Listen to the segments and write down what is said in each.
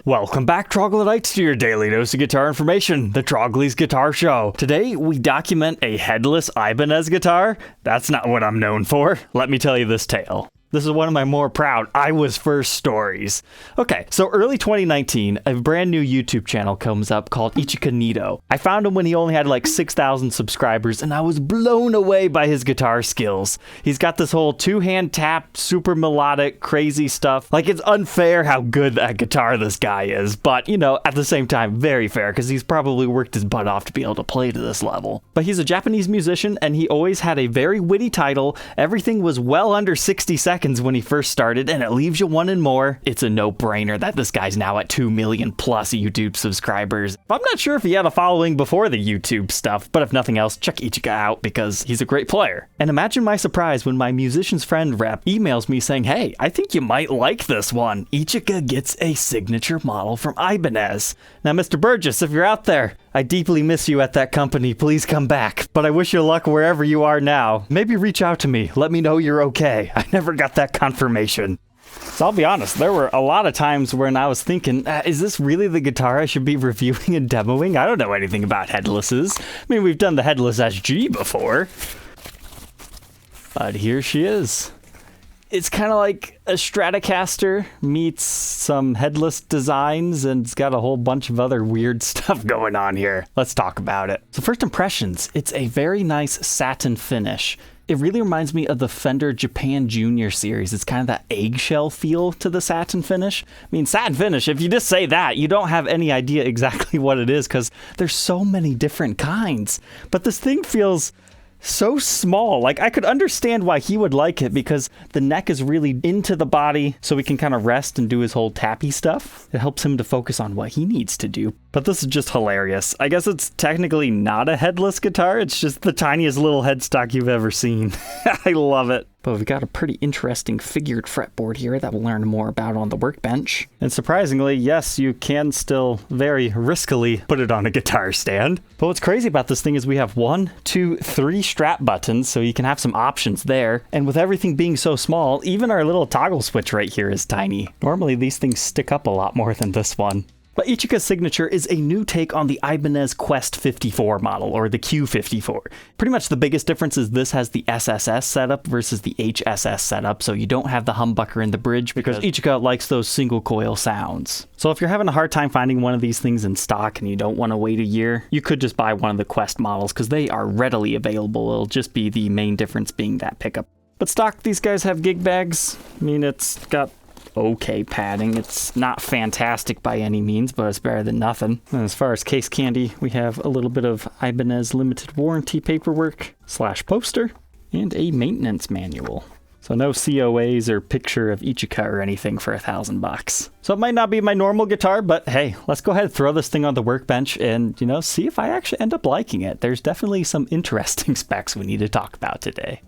Welcome back, Troglodytes, to your daily dose of guitar information, the Trogly's Guitar Show. Today, we document a headless Ibanez guitar. That's not what I'm known for. Let me tell you this tale. This is one of my more proud I was first stories. Okay, so early 2019, a brand new YouTube channel comes up called Ichika Nito. I found him when he only had like 6,000 subscribers, and I was blown away by his guitar skills. He's got this whole two-hand tap, super melodic, crazy stuff. Like, it's unfair how good that guitar this guy is, but, you know, at the same time, very fair, because he's probably worked his butt off to be able to play to this level. But he's a Japanese musician, and he always had a very witty title. Everything was well under 60 seconds when he first started, and it leaves you wanting more. It's a no-brainer that this guy's now at 2 million plus YouTube subscribers. I'm not sure if he had a following before the YouTube stuff, but if nothing else, check Ichika out because he's a great player. And imagine my surprise when my musician's friend rep emails me saying, hey, I think you might like this one. Ichika gets a signature model from Ibanez. Now, Mr. Burgess, if you're out there, I deeply miss you at that company. Please come back. But I wish you luck wherever you are now. Maybe reach out to me. Let me know you're okay. I never got that confirmation. So I'll be honest, there were a lot of times when I was thinking, is this really the guitar I should be reviewing and demoing? I don't know anything about headlesses. I mean, we've done the Headless SG before. But here she is. It's kind of like a Stratocaster meets some headless designs, and it's got a whole bunch of other weird stuff going on here. Let's talk about it. So first impressions, it's a very nice satin finish. It really reminds me of the Fender Japan Junior series. It's kind of that eggshell feel to the satin finish. I mean, satin finish, if you just say that, you don't have any idea exactly what it is because there's so many different kinds. But this thing feels so small. Like, I could understand why he would like it because the neck is really into the body so he can kind of rest and do his whole tappy stuff. It helps him to focus on what he needs to do. But this is just hilarious. I guess it's technically not a headless guitar. It's just the tiniest little headstock you've ever seen. I love it. But we've got a pretty interesting figured fretboard here that we'll learn more about on the workbench. And surprisingly, yes, you can still very riskily put it on a guitar stand. But what's crazy about this thing is we have 1, 2, 3 strap buttons, so you can have some options there. And with everything being so small, even our little toggle switch right here is tiny. Normally these things stick up a lot more than this one. But Ichika's signature is a new take on the Ibanez Quest 54 model, or the Q54. Pretty much the biggest difference is this has the SSS setup versus the HSS setup, so you don't have the humbucker in the bridge because Ichika likes those single coil sounds. So if you're having a hard time finding one of these things in stock and you don't want to wait a year, you could just buy one of the Quest models because they are readily available. It'll just be the main difference being that pickup. But stock, these guys have gig bags. I mean, it's got okay padding. It's not fantastic by any means, but it's better than nothing. And as far as case candy, we have a little bit of Ibanez limited warranty paperwork / poster and a maintenance manual. So no COAs or picture of Ichika or anything for $1,000. So it might not be my normal guitar, but hey, let's go ahead and throw this thing on the workbench and, you know, see if I actually end up liking it. There's definitely some interesting specs we need to talk about today.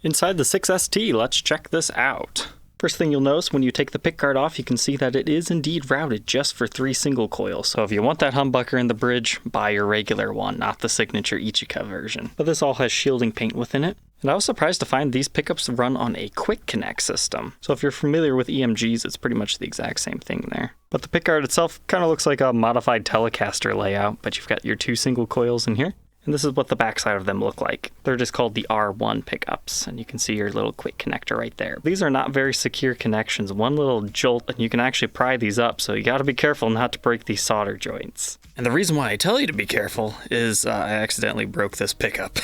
Inside the 6ST, let's check this out. First thing you'll notice when you take the pickguard off, you can see that it is indeed routed just for 3 single coils. So if you want that humbucker in the bridge, buy your regular one, not the signature Ichika version. But this all has shielding paint within it. And I was surprised to find these pickups run on a quick connect system. So if you're familiar with EMGs, it's pretty much the exact same thing there. But the pickguard itself kind of looks like a modified Telecaster layout, but you've got your 2 single coils in here. And this is what the backside of them look like. They're just called the R1 pickups, and you can see your little quick connector right there. These are not very secure connections. One little jolt, and you can actually pry these up, so you gotta be careful not to break these solder joints. And the reason why I tell you to be careful is I accidentally broke this pickup.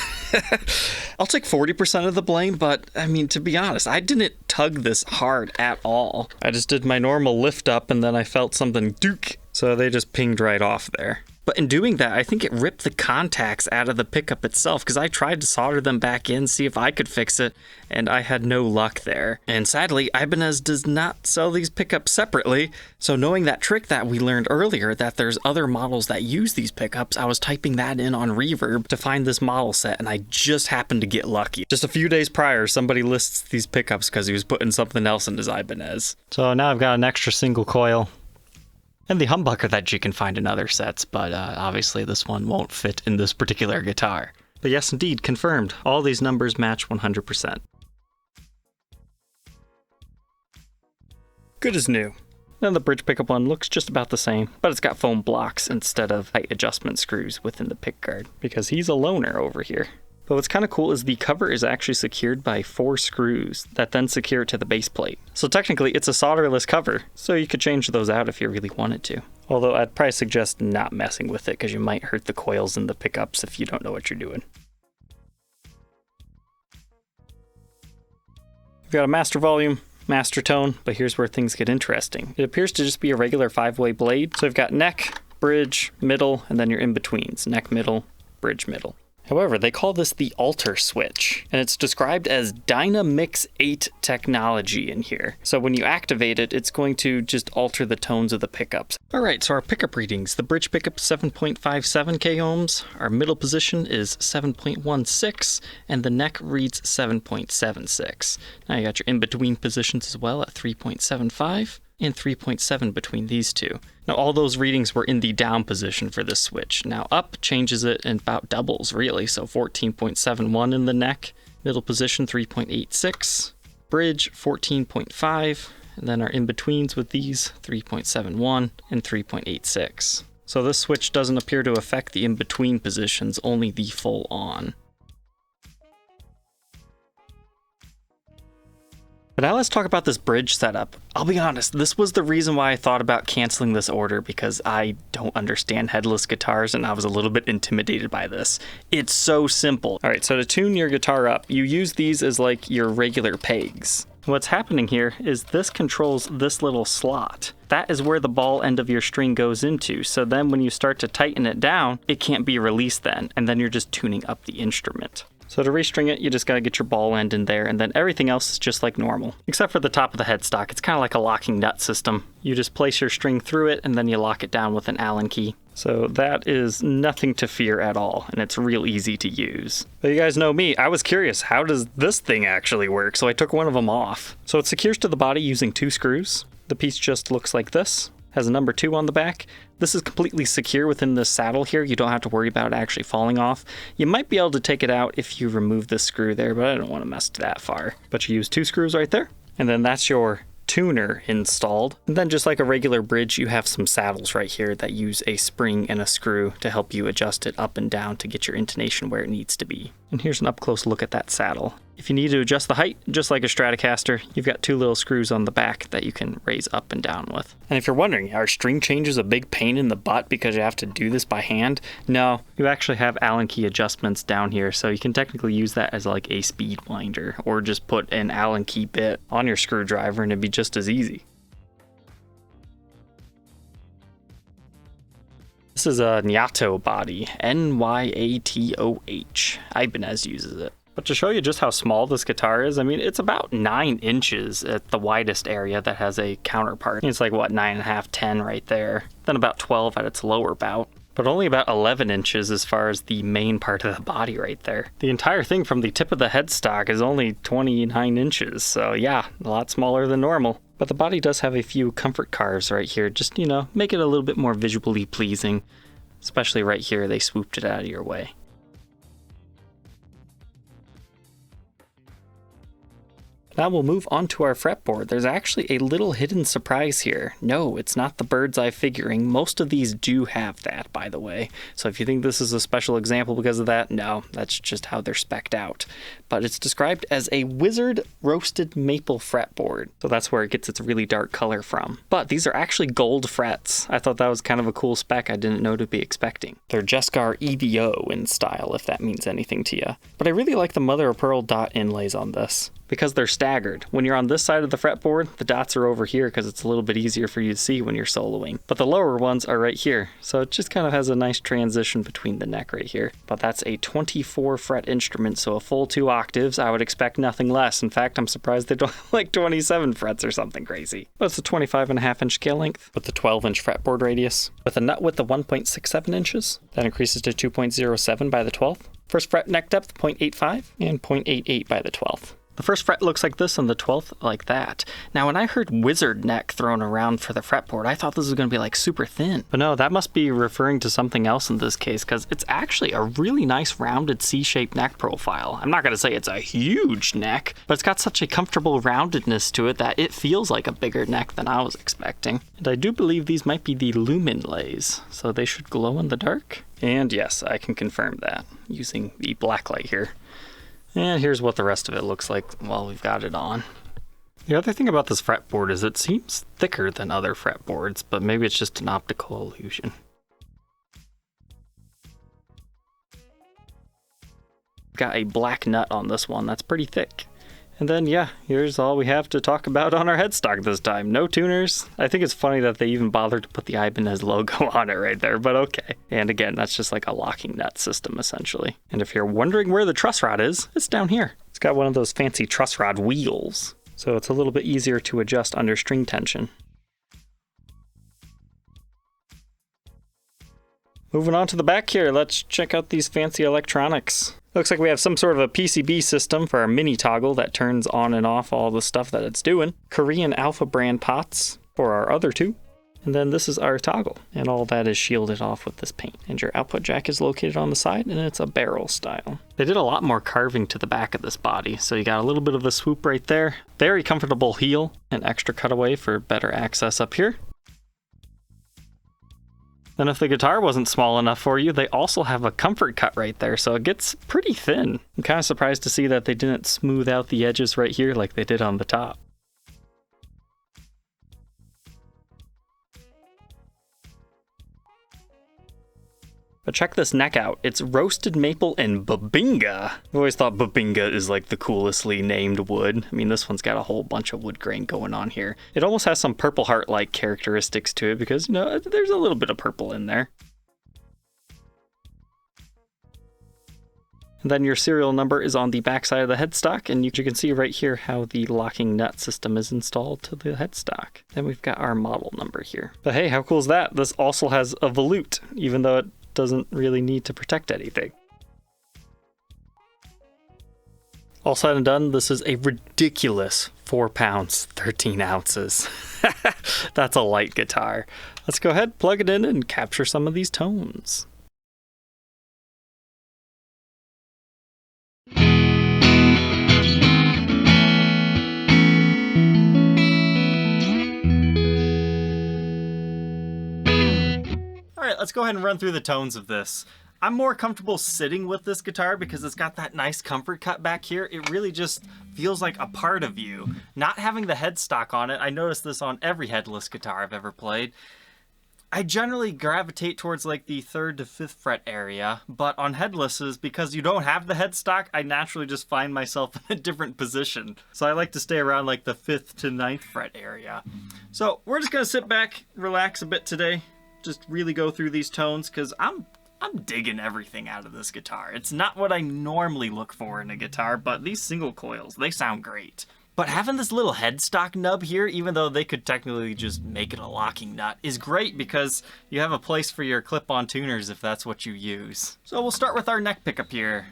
I'll take 40% of the blame, but I mean, to be honest, I didn't tug this hard at all. I just did my normal lift up, and then I felt something dook, so they just pinged right off there. But in doing that, I think it ripped the contacts out of the pickup itself because I tried to solder them back in, see if I could fix it, and I had no luck there. And sadly, Ibanez does not sell these pickups separately, so knowing that trick that we learned earlier, that there's other models that use these pickups, I was typing that in on Reverb to find this model set, and I just happened to get lucky. Just a few days prior, somebody lists these pickups because he was putting something else in his Ibanez. So now I've got an extra single coil. And the humbucker that you can find in other sets, but obviously this one won't fit in this particular guitar. But yes, indeed, confirmed. All these numbers match 100%. Good as new. Then the bridge pickup one looks just about the same, but it's got foam blocks instead of height adjustment screws within the pick guard, because he's a loner over here. But what's kind of cool is the cover is actually secured by 4 screws that then secure it to the base plate. So technically it's a solderless cover, so you could change those out if you really wanted to. Although I'd probably suggest not messing with it because you might hurt the coils in the pickups if you don't know what you're doing. We've got a master volume, master tone, but here's where things get interesting. It appears to just be a regular 5-way blade. So we've got neck, bridge, middle, and then your in-betweens. Neck, middle, bridge, middle. However, they call this the alter switch, and it's described as Dynamix 8 technology in here. So when you activate it, it's going to just alter the tones of the pickups. All right, so our pickup readings. The bridge pickup 7.57 k ohms, our middle position is 7.16, and the neck reads 7.76. Now you got your in-between positions as well at 3.75. And 3.7 between these two. Now all those readings were in the down position for this switch. Now up changes it and about doubles really, so 14.71 in the neck, middle position 3.86, bridge 14.5, and then our in-betweens with these 3.71 and 3.86. So this switch doesn't appear to affect the in-between positions, only the full on. But now let's talk about this bridge setup. I'll be honest, this was the reason why I thought about canceling this order, because I don't understand headless guitars and I was a little bit intimidated by this. It's so simple. All right, so to tune your guitar up, you use these as like your regular pegs. What's happening here is this controls this little slot. That is where the ball end of your string goes into. So then when you start to tighten it down, it can't be released then, and then you're just tuning up the instrument. So to restring it, you just gotta get your ball end in there, and then everything else is just like normal. Except for the top of the headstock, it's kind of like a locking nut system. You just place your string through it, and then you lock it down with an Allen key. So that is nothing to fear at all, and it's real easy to use. But you guys know me, I was curious, how does this thing actually work? So I took one of them off. So it secures to the body using 2 screws. The piece just looks like this. Has a number 2 on the back. This is completely secure within the saddle here. You don't have to worry about it actually falling off. You might be able to take it out if you remove this screw there, but I don't want to mess that far. But you use 2 screws right there, and then that's your tuner installed. And then just like a regular bridge, you have some saddles right here that use a spring and a screw to help you adjust it up and down to get your intonation where it needs to be. And here's an up close look at that saddle. If you need to adjust the height, just like a Stratocaster, you've got 2 little screws on the back that you can raise up and down with. And if you're wondering, are string changes a big pain in the butt because you have to do this by hand? No, you actually have Allen key adjustments down here, so you can technically use that as like a speed winder, or just put an Allen key bit on your screwdriver and it'd be just as easy. This is a Nyato body, N-Y-A-T-O-H. Ibanez uses it. But to show you just how small this guitar is, I mean, it's about 9 inches at the widest area that has a counterpart. It's like, what, 9.5, 10 right there. Then about 12 at its lower bout. But only about 11 inches as far as the main part of the body right there. The entire thing from the tip of the headstock is only 29 inches, so yeah, a lot smaller than normal. But the body does have a few comfort carves right here, just, you know, make it a little bit more visually pleasing. Especially right here, they swooped it out of your way. Now we'll move on to our fretboard. There's actually a little hidden surprise here. No, it's not the bird's eye figuring. Most of these do have that, by the way. So if you think this is a special example because of that, no, that's just how they're spec'd out. But it's described as a wizard roasted maple fretboard. So that's where it gets its really dark color from. But these are actually gold frets. I thought that was kind of a cool spec I didn't know to be expecting. They're Jescar EVO in style, if that means anything to you. But I really like the mother of pearl dot inlays on this, because they're staggered. When you're on this side of the fretboard, the dots are over here because it's a little bit easier for you to see when you're soloing. But the lower ones are right here, so it just kind of has a nice transition between the neck right here. But that's a 24 fret instrument, so a full 2 octaves. I would expect nothing less. In fact, I'm surprised they don't have like 27 frets or something crazy. But it's a 25.5 inch scale length with the 12 inch fretboard radius, with a nut width of 1.67 inches. That increases to 2.07 by the 12th. First fret neck depth 0.85 and 0.88 by the 12th. The first fret looks like this and the 12th like that. Now when I heard wizard neck thrown around for the fretboard, I thought this was going to be like super thin. But no, that must be referring to something else in this case, because it's actually a really nice rounded C-shaped neck profile. I'm not going to say it's a huge neck, but it's got such a comfortable roundedness to it that it feels like a bigger neck than I was expecting. And I do believe these might be the lumen lays, so they should glow in the dark. And yes, I can confirm that using the black light here. And here's what the rest of it looks like while we've got it on. The other thing about this fretboard is it seems thicker than other fretboards, but maybe it's just an optical illusion. Got a black nut on this one that's pretty thick. And then yeah, here's all we have to talk about on our headstock this time. No tuners. I think it's funny that they even bothered to put the Ibanez logo on it right there, but okay. And again, that's just like a locking nut system essentially. And if you're wondering where the truss rod is, it's down here. It's got one of those fancy truss rod wheels, so it's a little bit easier to adjust under string tension. Moving on to the back here, let's check out these fancy electronics. Looks like we have some sort of a PCB system for our mini toggle that turns on and off all the stuff that it's doing. Korean Alpha brand pots for our other two. And then this is our toggle. And all that is shielded off with this paint. And your output jack is located on the side, and it's a barrel style. They did a lot more carving to the back of this body, so you got a little bit of a swoop right there. Very comfortable heel, and extra cutaway for better access up here. Then if the guitar wasn't small enough for you, they also have a comfort cut right there, so it gets pretty thin. I'm kind of surprised to see that they didn't smooth out the edges right here like they did on the top. But check this neck out. It's roasted maple and babinga. I've always thought babinga is like the coolestly named wood. I mean, this one's got a whole bunch of wood grain going on here. It almost has some Purple Heart-like characteristics to it because, you know, there's a little bit of purple in there. And then your serial number is on the back side of the headstock, and you can see right here how the locking nut system is installed to the headstock. Then we've got our model number here. But hey, how cool is that? This also has a volute, even though it doesn't really need to protect anything. All said and done, this is a ridiculous 4 pounds, 13 ounces. That's a light guitar. Let's go ahead, plug it in, and capture some of these tones. Alright, let's go ahead and run through the tones of this. I'm more comfortable sitting with this guitar because it's got that nice comfort cut back here. It really just feels like a part of you. Not having the headstock on it, I noticed this on every headless guitar I've ever played. I generally gravitate towards like the 3rd to 5th fret area, but on headlesses, because you don't have the headstock, I naturally just find myself in a different position. So I like to stay around like the 5th to 9th fret area. So we're just gonna sit back, relax a bit today. Just really go through these tones because I'm digging everything out of this guitar. It's not what I normally look for in a guitar, but these single coils, they sound great. But having this little headstock nub here, even though they could technically just make it a locking nut, is great because you have a place for your clip-on tuners if that's what you use. So we'll start with our neck pickup here.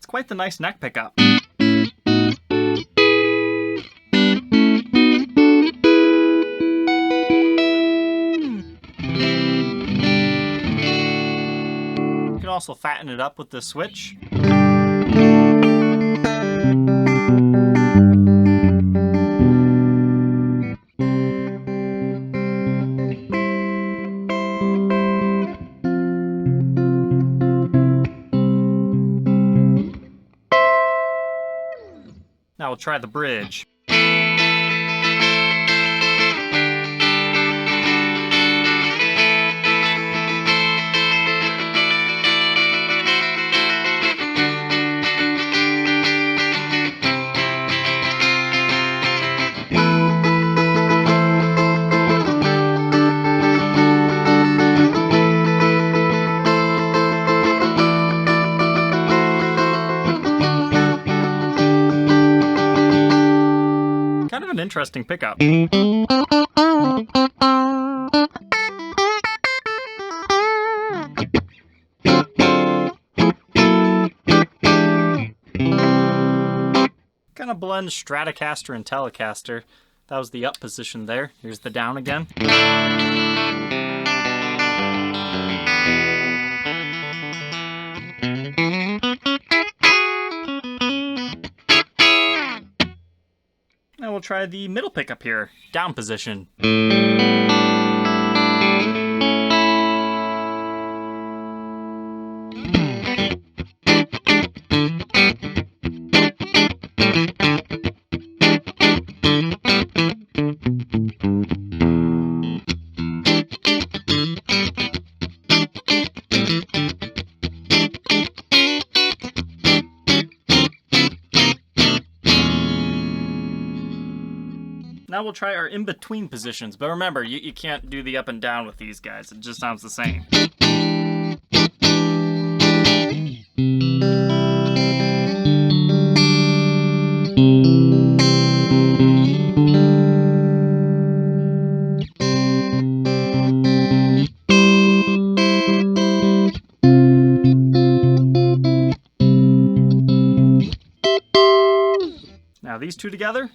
Quite the nice neck pickup. You can also fatten it up with this switch. Now we'll try the bridge. an interesting pickup. Kind of blends Stratocaster and Telecaster. That was the up position there. Here's the down again. Now we'll try the middle pickup here, down position. Now we'll try our in-between positions, but remember, you can't do the up and down with these guys. It just sounds the same. Now these two together.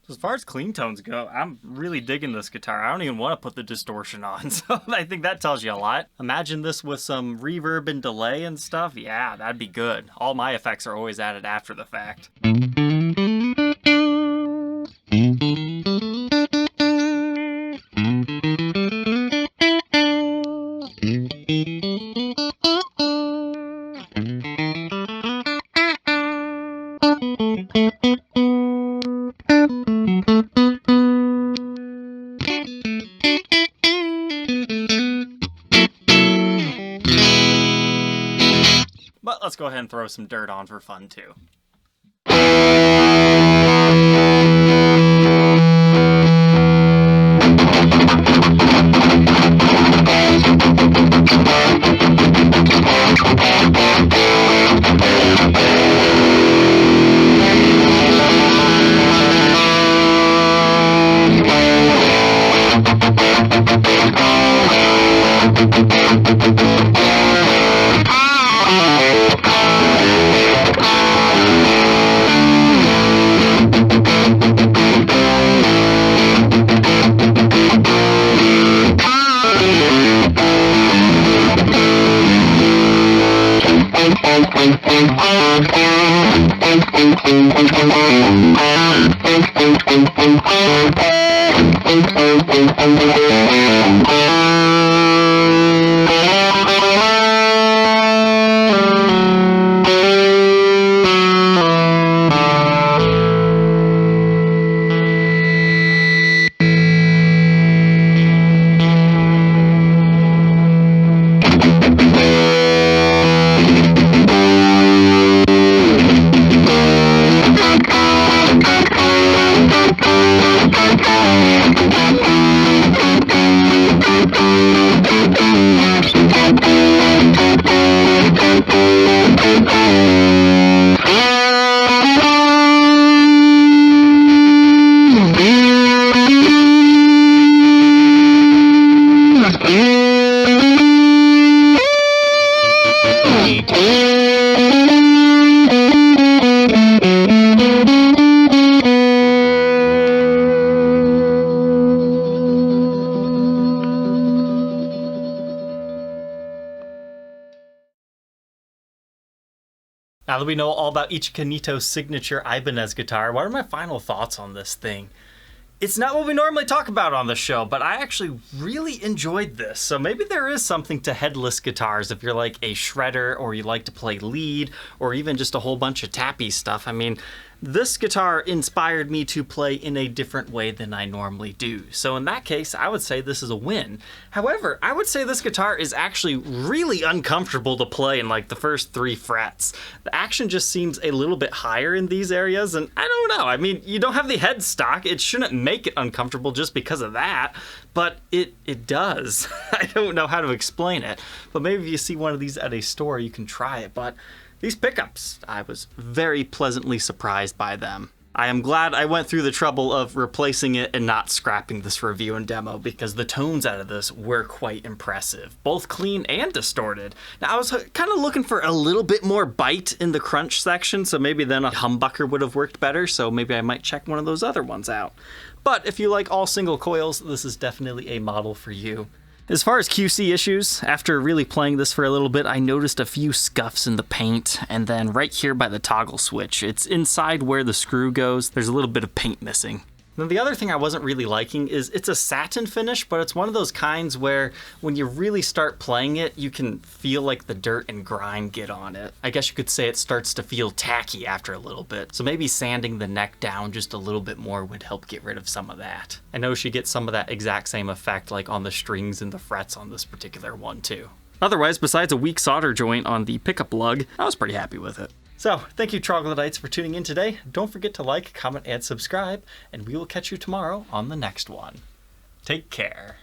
As far as clean tones go, I'm really digging this guitar. I don't even want to put the distortion on, so I think that tells you a lot. Imagine this with some reverb and delay and stuff. Yeah, that'd be good. All my effects are always added after the fact. But let's go ahead and throw some dirt on for fun too. Now that we know all about Ichika Nito's signature Ibanez guitar, what are my final thoughts on this thing? It's not what we normally talk about on the show, but I actually really enjoyed this. So maybe there is something to headless guitars if you're like a shredder or you like to play lead or even just a whole bunch of tappy stuff. I mean, this guitar inspired me to play in a different way than I normally do. So in that case, I would say this is a win. However, I would say this guitar is actually really uncomfortable to play in like the first 3 frets. The action just seems a little bit higher in these areas, and I don't know. I mean, you don't have the headstock. It shouldn't make it uncomfortable just because of that, but it does. I don't know how to explain it, but maybe if you see one of these at a store, you can try it. But these pickups, I was very pleasantly surprised by them. I am glad I went through the trouble of replacing it and not scrapping this review and demo, because the tones out of this were quite impressive, both clean and distorted. Now, I was kind of looking for a little bit more bite in the crunch section, so maybe then a humbucker would have worked better, so maybe I might check one of those other ones out. But if you like all single coils, this is definitely a model for you. As far as QC issues, after really playing this for a little bit, I noticed a few scuffs in the paint, and then right here by the toggle switch, it's inside where the screw goes, there's a little bit of paint missing. Then the other thing I wasn't really liking is it's a satin finish, but it's one of those kinds where when you really start playing it, you can feel like the dirt and grime get on it. I guess you could say it starts to feel tacky after a little bit. So maybe sanding the neck down just a little bit more would help get rid of some of that. I know she gets some of that exact same effect like on the strings and the frets on this particular one too. Otherwise, besides a weak solder joint on the pickup lug, I was pretty happy with it. So, thank you Troglodytes for tuning in today. Don't forget to like, comment, and subscribe, and we will catch you tomorrow on the next one. Take care.